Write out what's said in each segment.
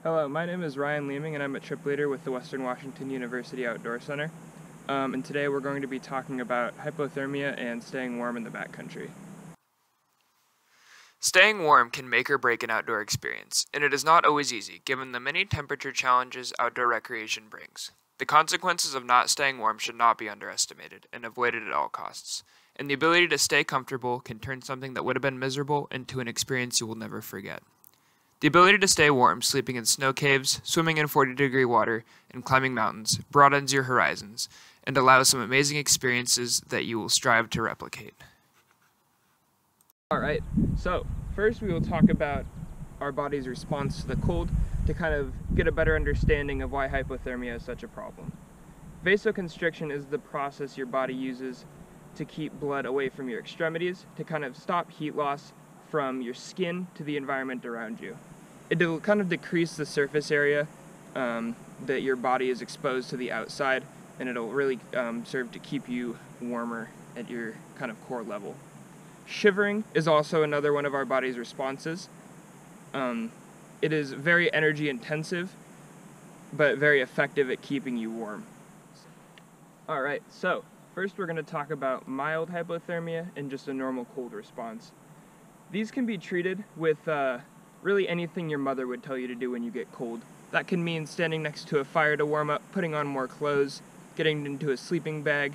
Hello, my name is Ryan Leeming and I'm a trip leader with the Western Washington University Outdoor Center. And today we're going to be talking about hypothermia and staying warm in the backcountry. Staying warm can make or break an outdoor experience, and it is not always easy given the many temperature challenges outdoor recreation brings. The consequences of not staying warm should not be underestimated and avoided at all costs, and the ability to stay comfortable can turn something that would have been miserable into an experience you will never forget. The ability to stay warm, sleeping in snow caves, swimming in 40-degree water, and climbing mountains broadens your horizons and allows some amazing experiences that you will strive to replicate. Alright, so first we will talk about our body's response to the cold to kind of get a better understanding of why hypothermia is such a problem. Vasoconstriction is the process your body uses to keep blood away from your extremities to kind of stop heat loss from your skin to the environment around you. It'll kind of decrease the surface area that your body is exposed to the outside, and it'll really serve to keep you warmer at your kind of core level. Shivering is also another one of our body's responses. It is very energy intensive, but very effective at keeping you warm. Alright, so first we're going to talk about mild hypothermia and just a normal cold response. These can be treated with really anything your mother would tell you to do when you get cold. That can mean standing next to a fire to warm up, putting on more clothes, getting into a sleeping bag,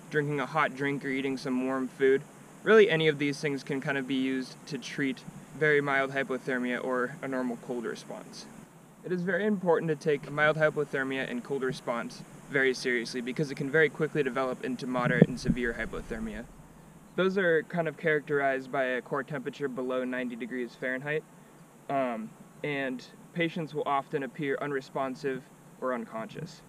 drinking a hot drink, or eating some warm food. Really any of these things can kind of be used to treat very mild hypothermia or a normal cold response. It is very important to take mild hypothermia and cold response very seriously because it can very quickly develop into moderate and severe hypothermia. Those are kind of characterized by a core temperature below 90 degrees Fahrenheit, and patients will often appear unresponsive or unconscious.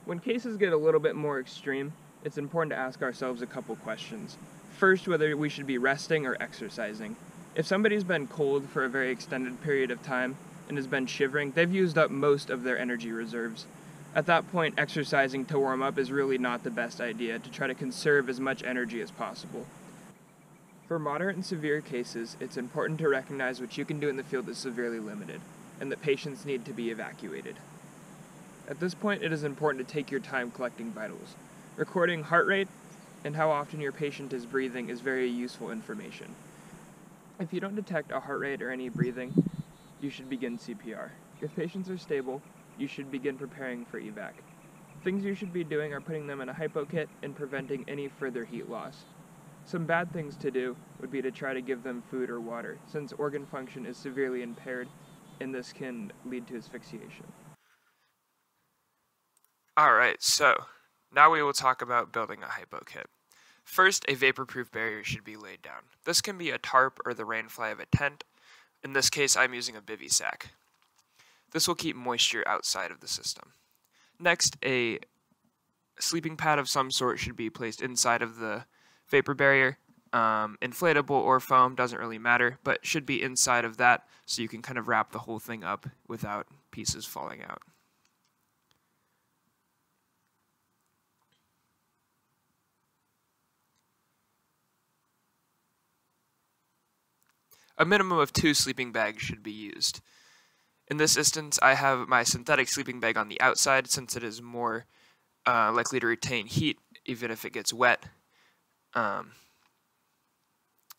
When cases get a little bit more extreme, it's important to ask ourselves a couple questions. First, whether we should be resting or exercising. If somebody's been cold for a very extended period of time and has been shivering, they've used up most of their energy reserves. At that point, exercising to warm up is really not the best idea to try to conserve as much energy as possible. For moderate and severe cases, it's important to recognize what you can do in the field is severely limited, and that patients need to be evacuated. At this point, it is important to take your time collecting vitals. Recording heart rate and how often your patient is breathing is very useful information. If you don't detect a heart rate or any breathing, you should begin CPR. If patients are stable, you should begin preparing for evac. Things you should be doing are putting them in a hypo kit and preventing any further heat loss. Some bad things to do would be to try to give them food or water, since organ function is severely impaired, and this can lead to asphyxiation. Alright, so now we will talk about building a hypo kit. First, a vapor-proof barrier should be laid down. This can be a tarp or the rainfly of a tent. In this case, I'm using a bivy sack. This will keep moisture outside of the system. Next, a sleeping pad of some sort should be placed inside of the vapor barrier. Inflatable or foam, doesn't really matter, but should be inside of that so you can kind of wrap the whole thing up without pieces falling out. A minimum of 2 sleeping bags should be used. In this instance, I have my synthetic sleeping bag on the outside since it is more likely to retain heat even if it gets wet,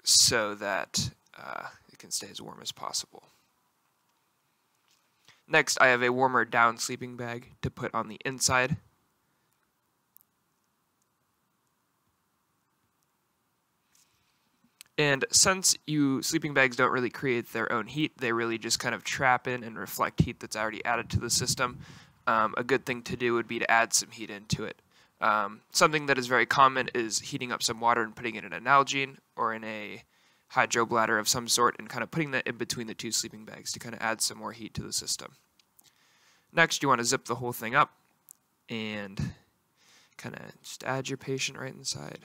so that it can stay as warm as possible. Next, I have a warmer down sleeping bag to put on the inside. And since sleeping bags don't really create their own heat, they really just kind of trap in and reflect heat that's already added to the system. A good thing to do would be to add some heat into it. Something that is very common is heating up some water and putting it in an Nalgene or in a hydro bladder of some sort and kind of putting that in between the 2 sleeping bags to kind of add some more heat to the system. Next, you want to zip the whole thing up and kind of just add your patient right inside.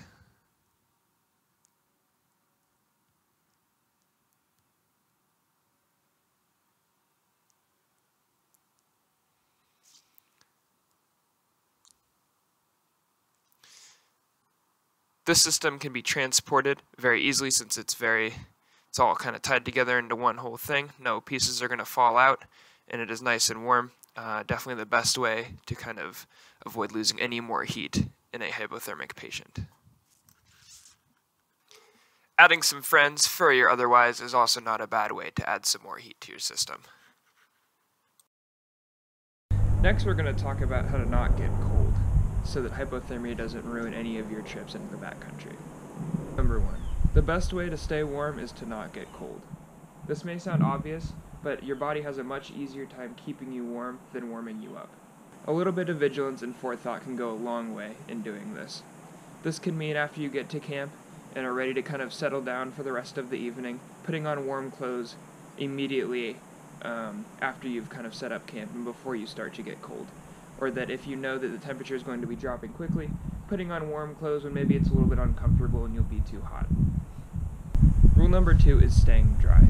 This system can be transported very easily since it's all kind of tied together into one whole thing. No pieces are going to fall out, and it is nice and warm. Definitely the best way to kind of avoid losing any more heat in a hypothermic patient. Adding some friends, furry or otherwise, is also not a bad way to add some more heat to your system. Next, we're going to talk about how to not get cold so that hypothermia doesn't ruin any of your trips into the backcountry. Number 1. The best way to stay warm is to not get cold. This may sound obvious, but your body has a much easier time keeping you warm than warming you up. A little bit of vigilance and forethought can go a long way in doing this. This can mean after you get to camp and are ready to kind of settle down for the rest of the evening, putting on warm clothes immediately after you've kind of set up camp and before you start to get cold. Or that if you know that the temperature is going to be dropping quickly, putting on warm clothes when maybe it's a little bit uncomfortable and you'll be too hot. Rule number 2 is staying dry.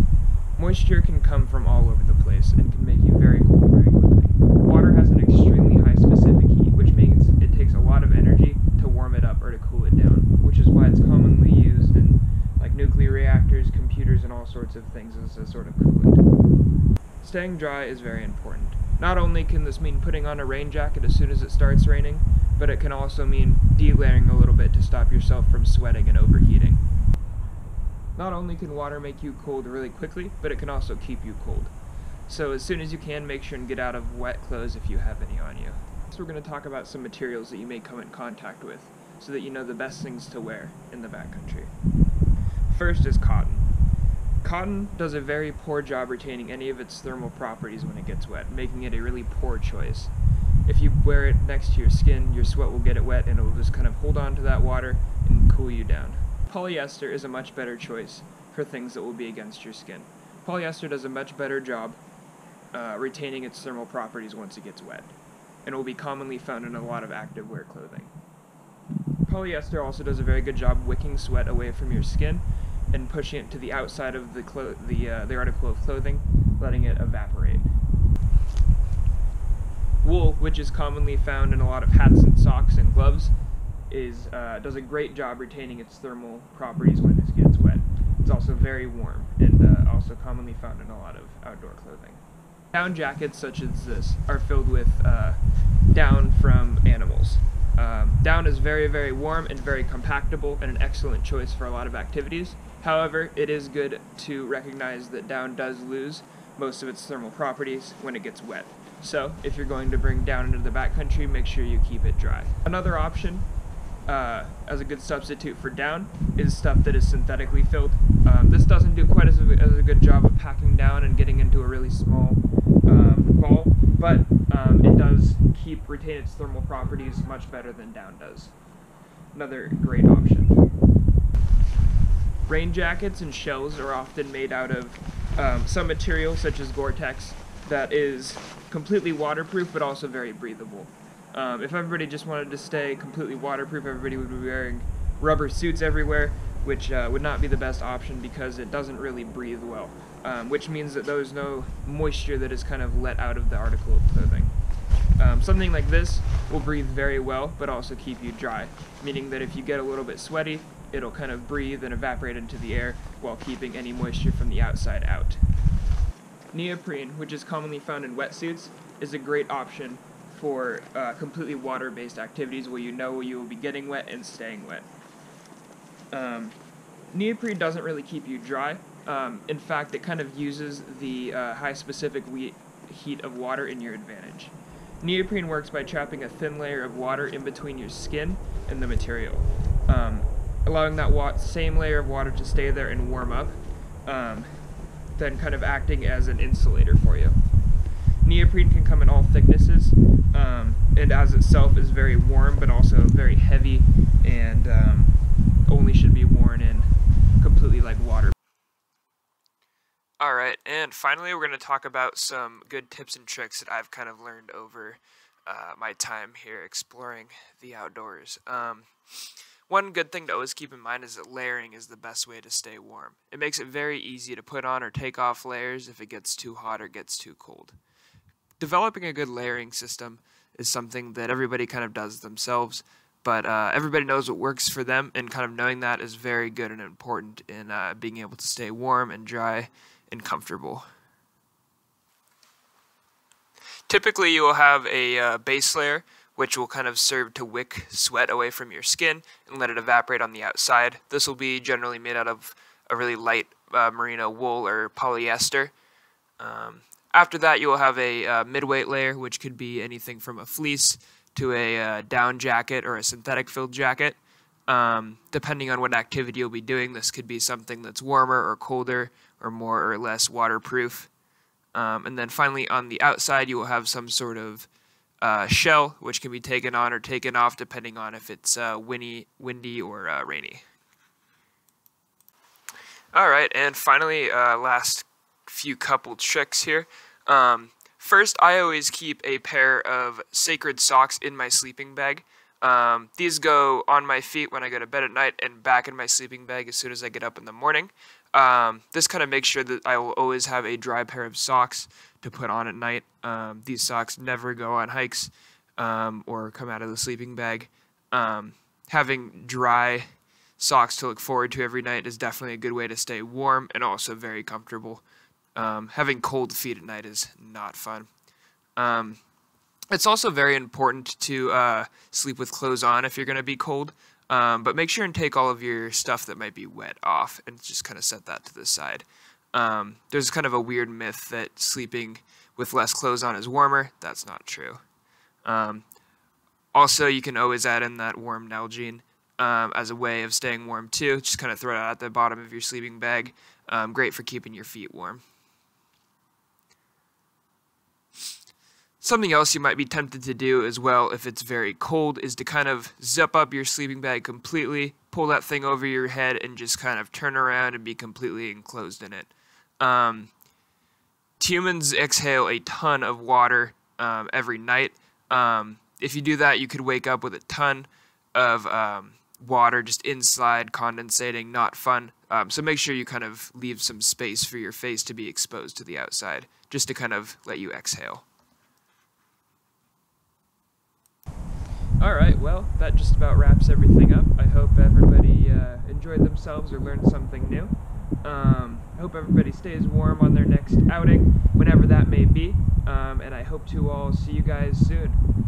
Moisture can come from all over the place and can make you very cold very quickly. Water has an extremely high specific heat, which means it takes a lot of energy to warm it up or to cool it down, which is why it's commonly used in like nuclear reactors, computers, and all sorts of things as a sort of coolant. Staying dry is very important. Not only can this mean putting on a rain jacket as soon as it starts raining, but it can also mean delayering a little bit to stop yourself from sweating and overheating. Not only can water make you cold really quickly, but it can also keep you cold. So as soon as you can, make sure and get out of wet clothes if you have any on you. So we're going to talk about some materials that you may come in contact with, so that you know the best things to wear in the backcountry. First is cotton. Cotton does a very poor job retaining any of its thermal properties when it gets wet, making it a really poor choice. If you wear it next to your skin, your sweat will get it wet and it will just kind of hold on to that water and cool you down. Polyester is a much better choice for things that will be against your skin. Polyester does a much better job retaining its thermal properties once it gets wet, and will be commonly found in a lot of activewear clothing. Polyester also does a very good job wicking sweat away from your skin and pushing it to the outside of the article of clothing, letting it evaporate. Wool, which is commonly found in a lot of hats and socks and gloves, does a great job retaining its thermal properties when it gets wet. It's also very warm and also commonly found in a lot of outdoor clothing. Down jackets such as this are filled with down from animals. Down is very, very warm and very compactable and an excellent choice for a lot of activities. However, it is good to recognize that down does lose most of its thermal properties when it gets wet. So, if you're going to bring down into the backcountry, make sure you keep it dry. Another option as a good substitute for down is stuff that is synthetically filled. This doesn't do quite as a good job of packing down and getting into a really small ball, but it does retain its thermal properties much better than down does. Another great option. Rain jackets and shells are often made out of some material such as Gore-Tex that is completely waterproof but also very breathable. If everybody just wanted to stay completely waterproof, everybody would be wearing rubber suits everywhere, which would not be the best option because it doesn't really breathe well, which means that there's no moisture that is kind of let out of the article of clothing. Something like this will breathe very well, but also keep you dry, meaning that if you get a little bit sweaty, it'll kind of breathe and evaporate into the air while keeping any moisture from the outside out. Neoprene, which is commonly found in wetsuits, is a great option for completely water-based activities where you know you will be getting wet and staying wet. Neoprene doesn't really keep you dry. In fact, it kind of uses the high specific heat of water in your advantage. Neoprene works by trapping a thin layer of water in between your skin and the material, allowing that same layer of water to stay there and warm up, then kind of acting as an insulator for you. Neoprene can come in all thicknesses, and as itself is very warm but also very heavy and only should be worn in completely like water. Alright, and finally we're going to talk about some good tips and tricks that I've kind of learned over my time here exploring the outdoors. One good thing to always keep in mind is that layering is the best way to stay warm. It makes it very easy to put on or take off layers if it gets too hot or gets too cold. Developing a good layering system is something that everybody kind of does themselves, but everybody knows what works for them, and kind of knowing that is very good and important in being able to stay warm and dry and comfortable. Typically you will have a base layer which will kind of serve to wick sweat away from your skin and let it evaporate on the outside. This will be generally made out of a really light merino wool or polyester. After that, you will have a mid-weight layer, which could be anything from a fleece to a down jacket or a synthetic filled jacket. Depending on what activity you'll be doing, this could be something that's warmer or colder or more or less waterproof. And then finally, on the outside, you will have some sort of shell, which can be taken on or taken off depending on if it's windy or rainy. Alright, and finally, last few couple tricks here. First, I always keep a pair of sacred socks in my sleeping bag. These go on my feet when I go to bed at night and back in my sleeping bag as soon as I get up in the morning. This kind of makes sure that I will always have a dry pair of socks to put on at night. These socks never go on hikes or come out of the sleeping bag. Having dry socks to look forward to every night is definitely a good way to stay warm and also very comfortable. Having cold feet at night is not fun. It's also very important to sleep with clothes on if you're going to be cold, but make sure and take all of your stuff that might be wet off and just kind of set that to the side. There's kind of a weird myth that sleeping with less clothes on is warmer. That's not true. Also, you can always add in that warm Nalgene as a way of staying warm too. Just kind of throw it out at the bottom of your sleeping bag. Great for keeping your feet warm. Something else you might be tempted to do as well if it's very cold is to kind of zip up your sleeping bag completely, pull that thing over your head, and just kind of turn around and be completely enclosed in it. Humans exhale a ton of water every night. If you do that, you could wake up with a ton of water just inside, condensating, not fun. So make sure you kind of leave some space for your face to be exposed to the outside, just to kind of let you exhale. Alright, well, that just about wraps everything up. I hope everybody enjoyed themselves or learned something new. I hope everybody stays warm on their next outing, whenever that may be, and I hope to all see you guys soon.